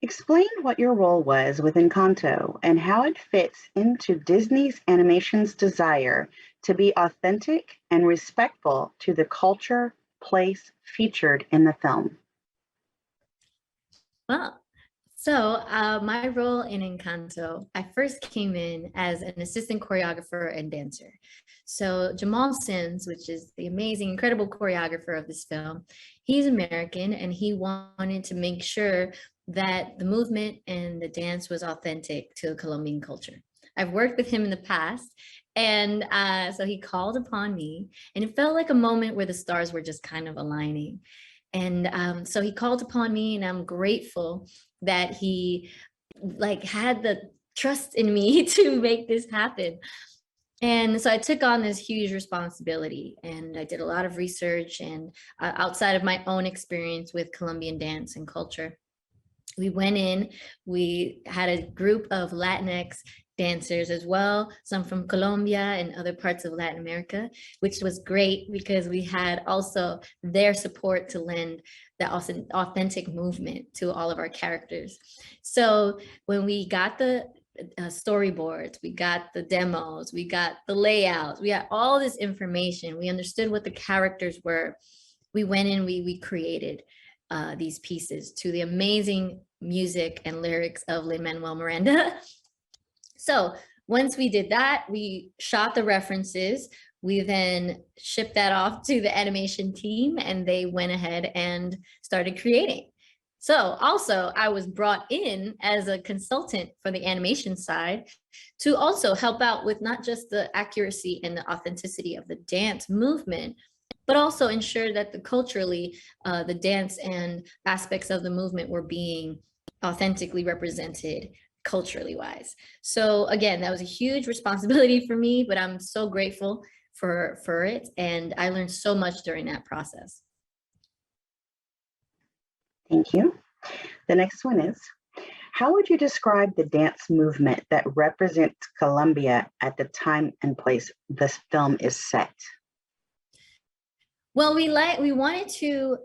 Explain what your role was with Encanto and how it fits into Disney's animation's desire to be authentic and respectful to the culture, place featured in the film. Well, my role in Encanto, I first came in as an assistant choreographer and dancer. So Jamal Sims, which is the amazing, incredible choreographer of this film, he's American and he wanted to make sure that the movement and the dance was authentic to the Colombian culture. I've worked with him in the past, and so he called upon me, and it felt like a moment where the stars were just kind of aligning. And so he called upon me, and I'm grateful that he had the trust in me to make this happen. And so I took on this huge responsibility, and I did a lot of research and outside of my own experience with Colombian dance and culture. We went in, we had a group of Latinx dancers as well, some from Colombia and other parts of Latin America, which was great because we had also their support to lend the authentic movement to all of our characters. So when we got the storyboards, we got the demos, we got the layouts, we got all this information, we understood what the characters were. We went in, we created these pieces to the amazing music and lyrics of Lin-Manuel Miranda. So once we did that, we shot the references. We then shipped that off to the animation team, and they went ahead and started creating. So also, I was brought in as a consultant for the animation side to also help out with not just the accuracy and the authenticity of the dance movement, but also ensure that culturally, the dance and aspects of the movement were being authentically represented culturally wise. So again, that was a huge responsibility for me, but I'm so grateful for it. And I learned so much during that process. Thank you. The next one is, how would you describe the dance movement that represents Colombia at the time and place this film is set? Well, we wanted to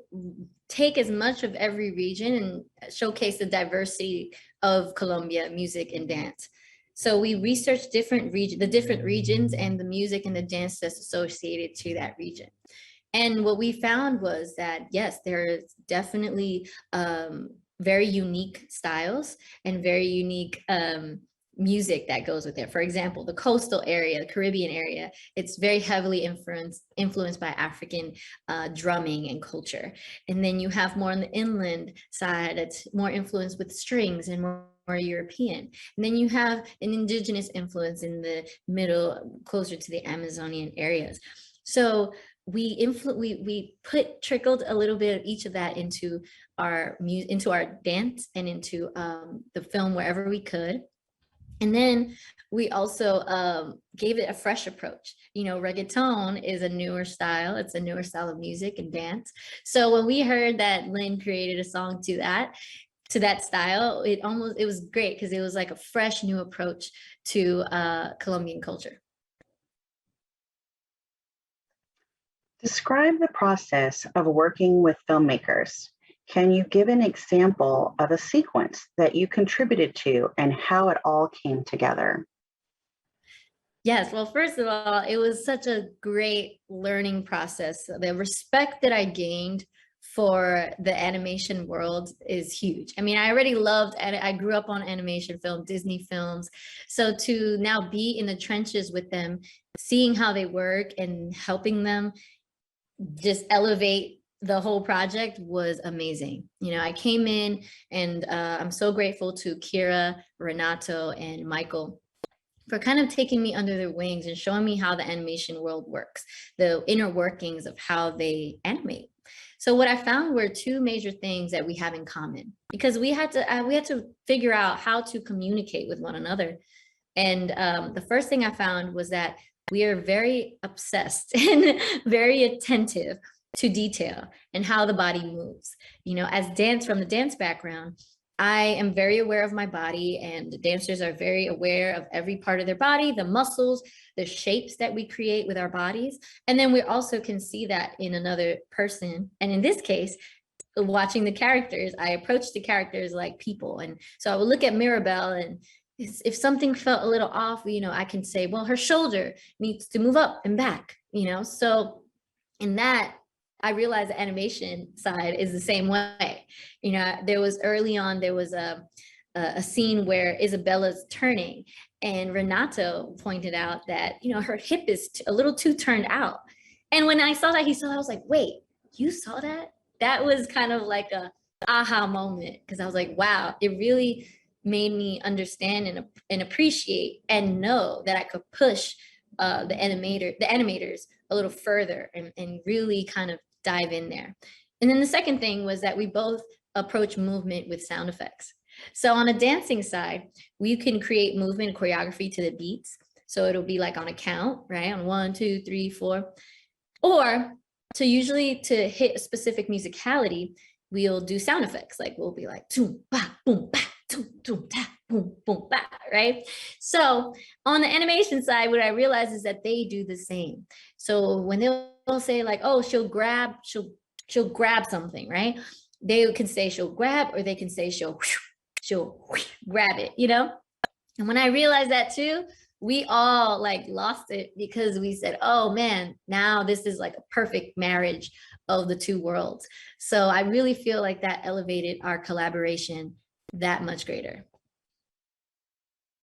take as much of every region and showcase the diversity of Colombia music and dance. So we researched the different regions and the music and the dance that's associated to that region. And what we found was that, yes, there's definitely very unique styles and very unique music that goes with it. For example, the coastal area, the Caribbean area, it's very heavily influenced by African drumming and culture. And then you have more on the inland side, it's more influenced with strings and more European. And then you have an indigenous influence in the middle, closer to the Amazonian areas. So we trickled a little bit of each of that into our dance and into the film wherever we could. And then we also gave it a fresh approach. You know, reggaeton is a newer style. It's a newer style of music and dance. So when we heard that Lynn created a song to that style, it was great because it was like a fresh new approach to Colombian culture. Describe the process of working with filmmakers. Can you give an example of a sequence that you contributed to and how it all came together? Yes, well, first of all, it was such a great learning process. The respect that I gained for the animation world is huge. I mean, I already loved, and I grew up on animation film, Disney films. So to now be in the trenches with them, seeing how they work and helping them just elevate the whole project was amazing. You know, I came in and I'm so grateful to Kira, Renato, and Michael for kind of taking me under their wings and showing me how the animation world works, the inner workings of how they animate. So what I found were two major things that we have in common, because we had to figure out how to communicate with one another. And the first thing I found was that we are very obsessed and very attentive to detail and how the body moves. You know, from the dance background, I am very aware of my body, and the dancers are very aware of every part of their body, the muscles, the shapes that we create with our bodies. And then we also can see that in another person. And in this case, watching the characters, I approached the characters like people. And so I would look at Mirabelle, and if something felt a little off, I can say, well, her shoulder needs to move up and back, So in that, I realized the animation side is the same way. There was early on, there was a scene where Isabella's turning, and Renato pointed out that, her hip is a little too turned out. And when I saw that, I was like, wait, you saw that? That was kind of like a aha moment, because I was like, wow, it really made me understand and appreciate and know that I could push the animators a little further and really kind of dive in there. And then the second thing was that we both approach movement with sound effects. So on a dancing side, we can create movement and choreography to the beats. So it'll be like on a count, right? On 1, 2, 3, 4. Or to hit a specific musicality, we'll do sound effects. Like we'll be like, boom, ba, boom, ba, boom, ta, boom, boom, ba, right? So on the animation side, what I realize is that they do the same. So when they'll say like, oh, she'll grab something, right? They can say she'll grab, or they can say she'll grab it, And when I realized that too, we all like lost it, because we said, oh man, now this is like a perfect marriage of the two worlds. So I really feel like that elevated our collaboration that much greater.